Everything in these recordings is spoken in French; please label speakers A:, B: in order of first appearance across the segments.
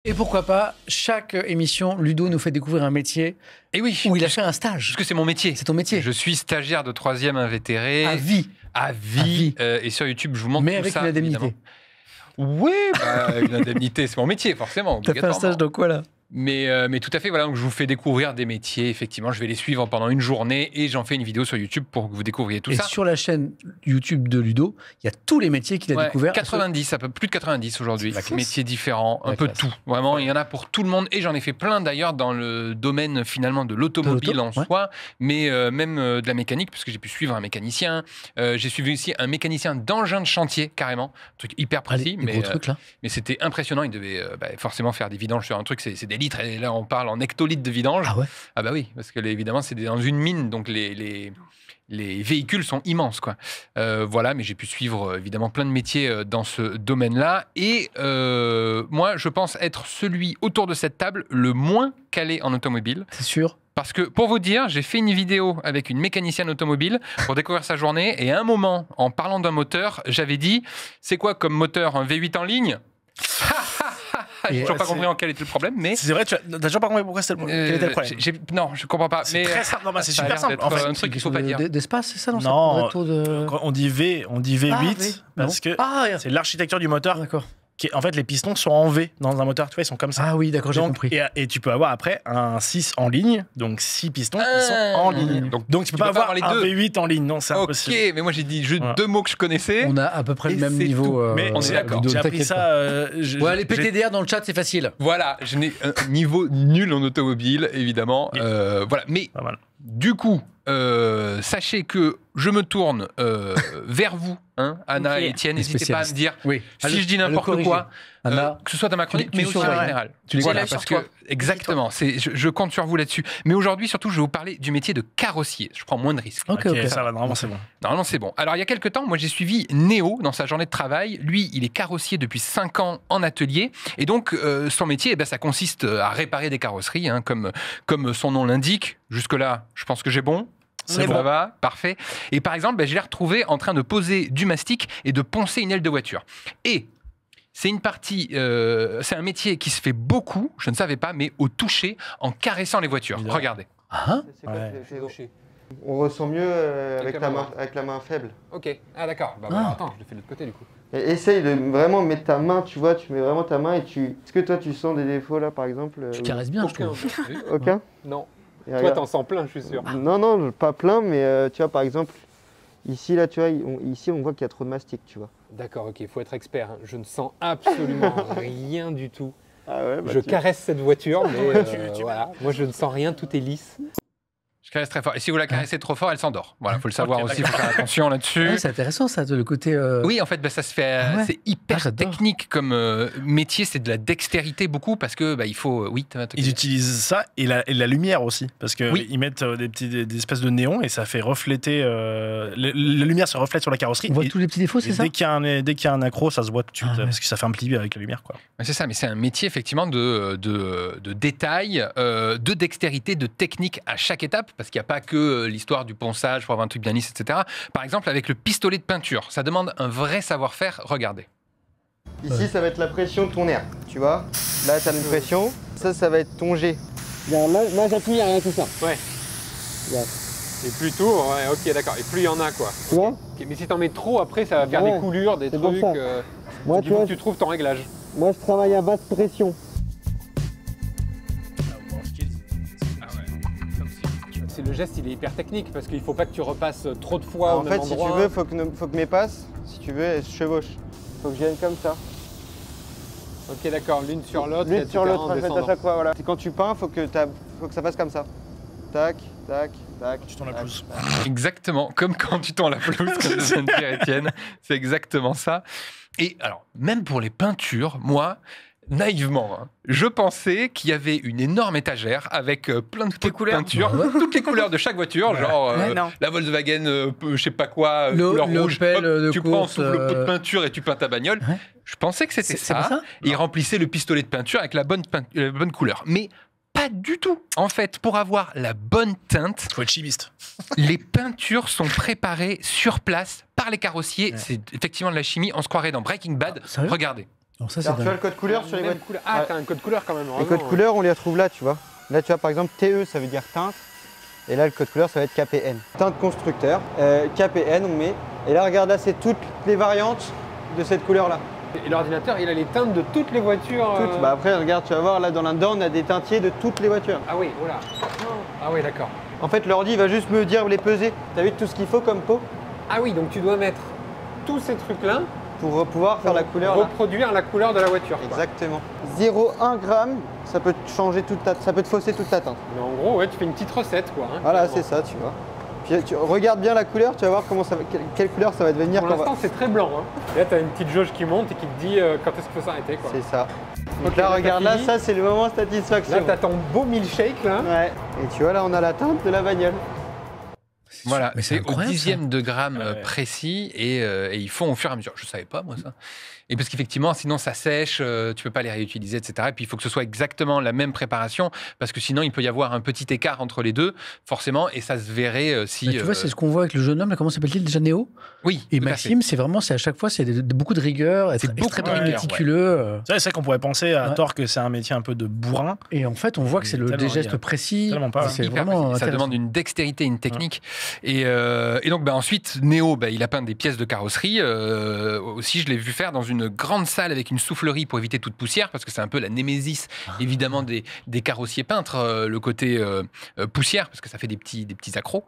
A: Et pourquoi pas, chaque émission, Ludo nous fait découvrir un métier.
B: Et oui.
A: Où il a fait un stage.
B: Parce que c'est mon métier.
A: C'est ton métier.
B: Je suis stagiaire de 3e invétéré.
A: À vie.
B: À vie. Et sur YouTube, je vous montre
A: mais
B: tout
A: avec
B: ça.
A: une indemnité.
B: Oui, une indemnité, c'est mon métier, forcément.
A: T'as fait un stage dans quoi, là ?
B: Mais tout à fait, voilà, donc je vous fais découvrir des métiers. Effectivement, je vais les suivre pendant une journée et j'en fais une vidéo sur YouTube pour que vous découvriez tout ça.
A: Et sur la chaîne YouTube de Ludo, il y a tous les métiers qu'il a découverts.
B: 90, un peu plus de 90 aujourd'hui. Métiers différents, un peu de tout. Vraiment, il y en a pour tout le monde. Et j'en ai fait plein d'ailleurs dans le domaine finalement de l'automobile en soi, mais même de la mécanique, parce que j'ai pu suivre un mécanicien. J'ai suivi aussi un mécanicien d'engin de chantier, carrément. Un truc hyper précis. Mais c'était impressionnant. Il devait forcément faire des vidanges sur un truc, c'est des litres, et là on parle en hectolitres de vidange.
A: Ah ouais.
B: Ah bah oui, parce que évidemment c'est dans une mine, donc les véhicules sont immenses, quoi. Voilà, mais j'ai pu suivre évidemment plein de métiers dans ce domaine-là. Et moi, je pense être celui autour de cette table le moins calé en automobile.
A: C'est sûr.
B: Parce que, pour vous dire, j'ai fait une vidéo avec une mécanicienne automobile pour découvrir sa journée. Et à un moment, en parlant d'un moteur, j'avais dit, c'est quoi comme moteur, un V8 en ligne ? J'ai toujours pas compris en quel était le problème, mais...
C: C'est vrai, tu n'as toujours pas compris pourquoi c'était quel était le problème.
B: Non, je comprends pas.
C: C'est très simple, c'est super simple.
B: En fait, un truc qu'il faut pas dire.
A: D'espace, c'est ça?
C: Non, on dit V8 parce que c'est l'architecture du moteur.
A: D'accord.
C: En fait, les pistons sont en V dans un moteur, tu vois, ils sont comme ça.
A: Ah oui, d'accord, j'ai compris.
C: Et tu peux avoir après un 6 en ligne, donc 6 pistons qui sont en ligne. Donc tu peux pas avoir les deux. Un V8 en ligne, non, c'est impossible.
B: Ok, mais moi j'ai dit juste deux mots que je connaissais.
A: On a à peu près le même niveau.
C: Mais on est d'accord. J'ai appris ça.
A: Les PTDR dans le chat, c'est facile.
B: Voilà, je n'ai un niveau nul en automobile, évidemment. Voilà, mais du coup, sachez que je me tourne vers vous, Anna et Étienne. N'hésitez pas à me dire si je dis n'importe quoi, que ce soit dans ma chronique, mais aussi en général.
A: Voilà,
B: parce que exactement, je compte sur vous là-dessus. Mais aujourd'hui, surtout, je vais vous parler du métier de carrossier. Je prends moins de risques.
C: Ok, ça va, normalement c'est bon.
B: Normalement c'est bon. Alors il y a quelques temps, moi j'ai suivi Néo dans sa journée de travail. Lui, il est carrossier depuis 5 ans en atelier. Et donc son métier, ça consiste à réparer des carrosseries, comme son nom l'indique. Jusque-là, je pense que j'ai bon. Ça va, parfait. Et par exemple, je l'ai retrouvé en train de poser du mastic et de poncer une aile de voiture. Et c'est une partie, c'est un métier qui se fait beaucoup, je ne savais pas, mais au toucher, en caressant les voitures. Regardez.
D: On ressent mieux avec la main faible.
B: Ok, d'accord. Attends, je le fais de l'autre côté du coup.
D: Et essaye de vraiment mettre ta main, tu vois, tu mets vraiment ta main et tu... Est-ce que toi tu sens des défauts là par exemple?
A: Tu caresses bien, je trouve.
D: Aucun?
B: Non.
D: Et
B: toi t'en sens plein, je suis sûr.
D: Non, pas plein, mais tu vois par exemple, ici là, tu vois, ici on voit qu'il y a trop de mastic, tu vois.
B: D'accord, ok, il faut être expert. Je ne sens absolument rien du tout.
D: Ah ouais,
B: je caresse cette voiture, mais voilà, moi je ne sens rien, tout est lisse. Je caresse très fort. Et si vous la caressez trop fort, elle s'endort. Voilà, faut le savoir aussi, il faut faire attention là-dessus.
A: C'est intéressant ça, le côté.
B: Oui, en fait, ça se fait. C'est hyper technique comme métier. C'est de la dextérité beaucoup parce que il faut.
C: Ils utilisent ça et la lumière aussi parce que ils mettent des espèces de néons et ça fait refléter. La lumière se reflète sur la carrosserie.
A: On voit tous les petits défauts, c'est ça.
C: Dès qu'il y a un accro, ça se voit tout de suite parce que ça fait un pli avec la lumière, quoi.
B: C'est ça, mais c'est un métier effectivement de détail, de dextérité, de technique à chaque étape. Parce qu'il n'y a pas que l'histoire du ponçage pour avoir un truc bien lisse, etc. Par exemple, avec le pistolet de peinture, ça demande un vrai savoir-faire. Regardez.
D: Ici, ça va être la pression de ton air, tu vois. Là, tu as une pression. Ça va être ton jet. Là j'appuie, il n'y a rien de tout ça.
B: Ouais. Et plus tout, ok, d'accord. Et plus il y en a, quoi.
D: Tu vois.
B: Mais si t'en mets trop, après, ça va faire des coulures, des trucs.
D: Moi,
B: tu trouves ton réglage.
D: Moi, je travaille à basse pression.
B: Le geste il est hyper technique parce qu'il faut pas que tu repasses trop de fois au même endroit.
D: En fait, si tu veux, faut que mes passes, si tu veux, elles se chevauchent. Faut que je vienne comme ça.
B: Ok, d'accord, l'une sur l'autre.
D: L'une sur l'autre, en fait, à chaque fois, voilà. Quand tu peins, faut que ça passe comme ça. Tac, tac, tac.
C: Tu tournes la pelouse.
B: Exactement, comme quand tu tournes la pelouse, comme vient de dire Étienne. C'est exactement ça. Et alors, même pour les peintures, moi, naïvement, je pensais qu'il y avait une énorme étagère avec plein de peintures, toutes les couleurs de chaque voiture, genre la Volkswagen, je sais pas quoi, couleur rouge, tu prends le pot de peinture et tu peins ta bagnole. Je pensais que c'était ça. Et il remplissait le pistolet de peinture avec la bonne couleur. Mais pas du tout. En fait, pour avoir la bonne teinte,
C: faut être chimiste.
B: Les peintures sont préparées sur place par les carrossiers. C'est effectivement de la chimie. On se croirait dans Breaking Bad. Regardez.
A: Alors ça,
D: Alors, tu vois le code couleur sur les voitures.
E: Ah, t'as un code couleur quand même.
D: Les codes couleurs, on les retrouve là, tu vois. Là, tu vois, par exemple, TE, ça veut dire teinte. Et là, le code couleur, ça va être KPN. Teinte constructeur. KPN, on met. Et là, regarde, là, c'est toutes les variantes de cette couleur-là.
E: Et l'ordinateur, il a les teintes de toutes les voitures.
D: Toutes. Bah après, regarde, tu vas voir, là, dans l'un-dedans, on a des teintiers de toutes les voitures.
E: Ah oui, voilà. Ah oui, d'accord.
D: En fait, l'ordi va juste me dire les peser. T'as vu tout ce qu'il faut comme pot
E: Ah oui, donc tu dois mettre tous ces trucs-là
D: pour pouvoir faire la couleur là.
E: Reproduire la couleur de la voiture. Quoi.
D: Exactement. 0,1 gramme, ça peut te changer ça peut te fausser toute ta teinte.
E: Mais en gros, ouais, tu fais une petite recette, quoi. Hein,
D: voilà, c'est ça, tu vois. Puis tu regardes bien la couleur, tu vas voir comment ça va, quelle couleur ça va devenir.
E: Pour l'instant, c'est très blanc. Hein. Et là, tu as une petite jauge qui monte et qui te dit quand est-ce qu'il faut s'arrêter.
D: C'est ça. Donc là, regarde, là, ça, c'est le moment satisfaction.
E: Là, tu as ton beau milkshake, là.
D: Ouais. Et tu vois, là, on a la teinte de la bagnole.
B: Voilà, c'est au dixième
A: ça.
B: de gramme précis et ils font au fur et à mesure. Je ne savais pas, moi, ça. Et parce qu'effectivement, sinon, ça sèche, tu ne peux pas les réutiliser, etc. Et puis, il faut que ce soit exactement la même préparation parce que sinon, il peut y avoir un petit écart entre les deux, forcément, et ça se verrait si...
A: tu vois, c'est ce qu'on voit avec le jeune homme, là, comment s'appelle-t-il déjà, Néo?
B: Oui.
A: Et Maxime, c'est vraiment, à chaque fois, c'est beaucoup de rigueur, être extrêmement méticuleux.
C: C'est vrai qu'on pourrait penser à tort que c'est un métier un peu de bourrin.
A: Et en fait, on voit que c'est des gestes précis.
B: C'est vraiment ça demande une dextérité, une technique. Et donc, ensuite, Néo, il a peint des pièces de carrosserie. Aussi, je l'ai vu faire dans une grande salle avec une soufflerie pour éviter toute poussière, parce que c'est un peu la némésis, évidemment, des carrossiers peintres, le côté poussière, parce que ça fait des petits accros.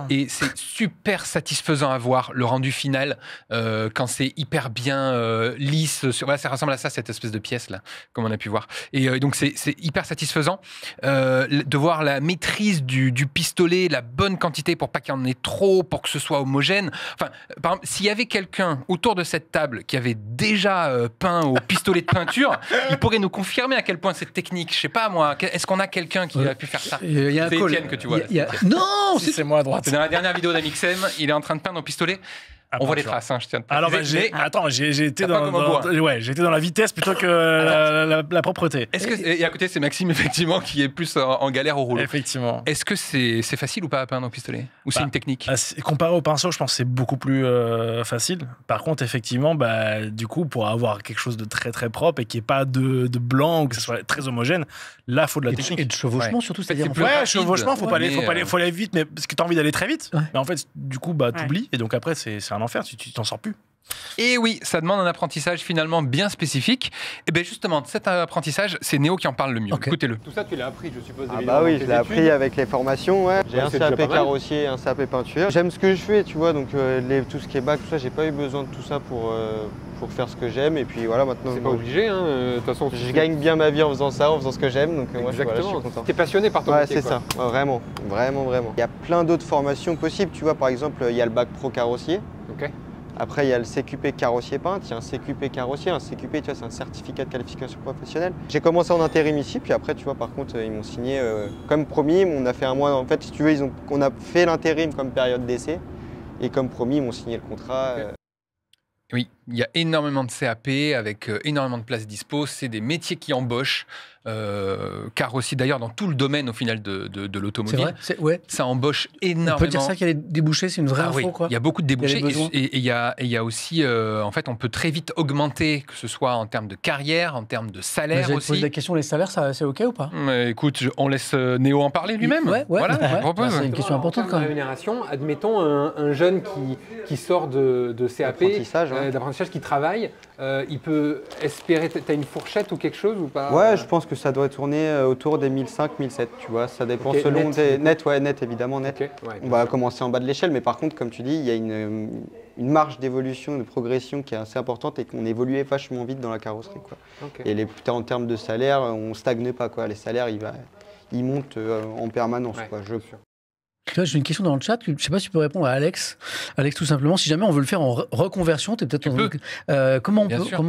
B: Et c'est super satisfaisant à voir, le rendu final, quand c'est hyper bien lisse. Voilà, ça ressemble à ça, cette espèce de pièce-là, comme on a pu voir. Et donc, c'est hyper satisfaisant de voir la maîtrise du pistolet, la bonne quantité pour pas qu'il y en ait trop, pour que ce soit homogène. Enfin, par exemple, s'il y avait quelqu'un autour de cette table qui avait déjà peint au pistolet de peinture, il pourrait nous confirmer à quel point c'est technique. Je sais pas, moi, est-ce qu'on a quelqu'un qui a pu faire ça?
A: Il y a un
B: Étienne que tu vois.
A: Non,
C: c'est moi à droite.
B: C'est dans la dernière vidéo d'Amixem, il est en train de peindre au pistolet. On voit les traces, je tiens à te préciser.
C: Alors, j'ai été dans la vitesse plutôt que la propreté.
B: Et à côté, c'est Maxime, effectivement, qui est plus en galère au rouleau.
C: Effectivement.
B: Est-ce que c'est facile ou pas à peindre au pistolet? Ou c'est une technique?
C: Comparé au pinceau, je pense que c'est beaucoup plus facile. Par contre, effectivement, du coup, pour avoir quelque chose de très très propre et qu'il n'y ait pas de blanc ou que ce soit très homogène, là, il faut de la technique.
A: Et de chevauchement, surtout.
C: Chevauchement, il faut aller vite, mais parce que tu as envie d'aller très vite. Mais en fait, du coup, tu oublies. Et donc après, c'est un enfer, tu t'en sors plus.
B: Et oui, ça demande un apprentissage finalement bien spécifique. Et bien justement, cet apprentissage, c'est Néo qui en parle le mieux. Écoutez-le.
E: Tout ça, tu l'as appris, je suppose.
D: Ah oui, je l'ai appris avec les formations. Ouais. J'ai un CAP carrossier, un CAP peinture. J'aime ce que je fais, tu vois, donc tout ce qui est bac, tout ça, j'ai pas eu besoin de tout ça pour faire ce que j'aime. Et puis voilà, maintenant.
E: C'est pas obligé, hein. De toute façon,
D: je gagne bien ma vie en faisant ça, en faisant ce que j'aime. Donc moi, je suis content.
E: T'es passionné par ton métier.
D: Ouais, c'est ça. Ouais, vraiment. Il y a plein d'autres formations possibles. Tu vois, par exemple, il y a le bac pro carrossier.
E: Ok.
D: Après, il y a le CQP carrossier peintre, il y a un CQP carrossier. Un CQP, tu vois, c'est un certificat de qualification professionnelle. J'ai commencé en intérim ici, puis après, tu vois, par contre, ils m'ont signé comme promis. On a fait un mois. En fait, si tu veux, on a fait l'intérim comme période d'essai. Et comme promis, ils m'ont signé le contrat.
B: Okay. Oui, il y a énormément de CAP avec énormément de places dispo. C'est des métiers qui embauchent. Car aussi d'ailleurs dans tout le domaine au final de l'automobile, ça embauche énormément.
A: On peut dire ça qu'il y a des débouchés, c'est une vraie info, quoi.
B: Il y a beaucoup de débouchés et il y a aussi en fait on peut très vite augmenter, que ce soit en termes de carrière, en termes de salaire aussi.
A: Pose la question, les salaires, c'est ok ou pas?
B: Écoute, on laisse Néo en parler lui-même.
A: Voilà,
B: c'est
A: une question importante quand même.
E: Rémunération, admettons un jeune qui sort de CAP, d'apprentissage, qui travaille, il peut espérer, t'as une fourchette ou quelque chose ou pas?
D: Ouais, je pense que ça doit tourner autour des 1005, 1007, tu vois, ça dépend selon des net, évidemment net. On va commencer en bas de l'échelle, mais par contre, comme tu dis, il y a une marge d'évolution, de progression qui est assez importante et qu'on évoluait vachement vite dans la carrosserie, quoi. Et en termes de salaire, on stagne pas, quoi. Les salaires, ils montent en permanence, quoi.
A: J'ai une question dans le chat, je ne sais pas si tu peux répondre à Alex. Alex, tout simplement, si jamais on veut le faire en reconversion, comment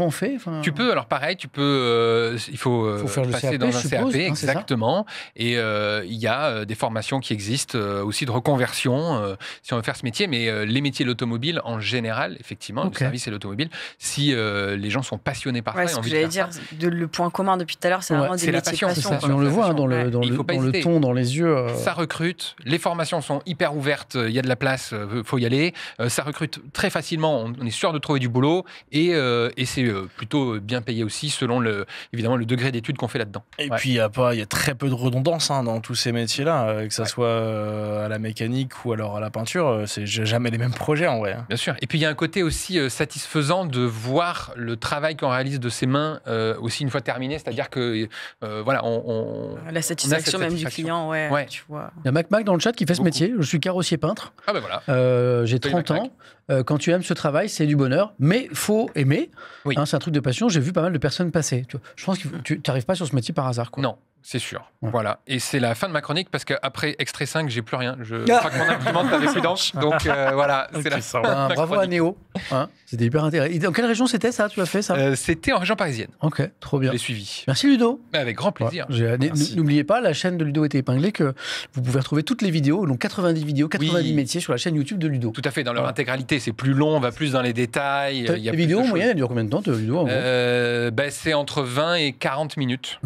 A: on fait?
B: Tu peux, alors pareil, il faut
A: faire
B: passer
A: le CAP,
B: dans un CAP, exactement. Et il y a des formations qui existent aussi de reconversion si on veut faire ce métier, mais les métiers de l'automobile en général, effectivement, le service et l'automobile, si les gens sont passionnés par ça et
F: ce
B: envie
F: que j'allais dire, le point commun depuis tout à l'heure, c'est vraiment des métiers passion.
A: On le voit dans le ton, dans les yeux.
B: Ça recrute, les formations formations sont hyper ouvertes, il y a de la place, faut y aller. Ça recrute très facilement, on est sûr de trouver du boulot et c'est plutôt bien payé aussi selon évidemment le degré d'études qu'on fait là-dedans.
C: Et puis il y a très peu de redondance dans tous ces métiers-là, que ça soit à la mécanique ou alors à la peinture, c'est jamais les mêmes projets en vrai.
B: Bien sûr. Et puis il y a un côté aussi satisfaisant de voir le travail qu'on réalise de ses mains aussi une fois terminé, c'est-à-dire que voilà,
F: la satisfaction même du client, ouais. Tu vois.
A: Il y a Mac dans le chat qui fait ce métier. Je suis carrossier peintre.
B: Ah ben voilà.
A: J'ai 30 ans. Quand tu aimes ce travail, c'est du bonheur, mais faut aimer. Oui. C'est un truc de passion. J'ai vu pas mal de personnes passer. Je pense que tu n'arrives pas sur ce métier par hasard, quoi.
B: Non. C'est sûr. Ouais. Voilà. Et c'est la fin de ma chronique parce qu'après Extrait 5, j'ai plus rien. Je crois que mon imprimante n'avait plus d'encre. Donc voilà, c'est la fin.
A: Bravo à Néo. C'était hyper intéressant. Dans quelle région c'était ça? Tu as fait ça?
B: C'était en région parisienne.
A: Ok, trop bien.
B: Je l'ai suivi.
A: Merci Ludo.
B: Avec grand plaisir.
A: N'oubliez pas, la chaîne de Ludo était épinglée, que vous pouvez retrouver toutes les vidéos, donc 90 vidéos, 90 métiers sur la chaîne YouTube de Ludo.
B: Tout à fait, dans leur intégralité. C'est plus long, on va plus dans les détails.
A: Les vidéos en moyenne, elles durent combien de temps, Ludo?
B: C'est entre 20 et 40 minutes.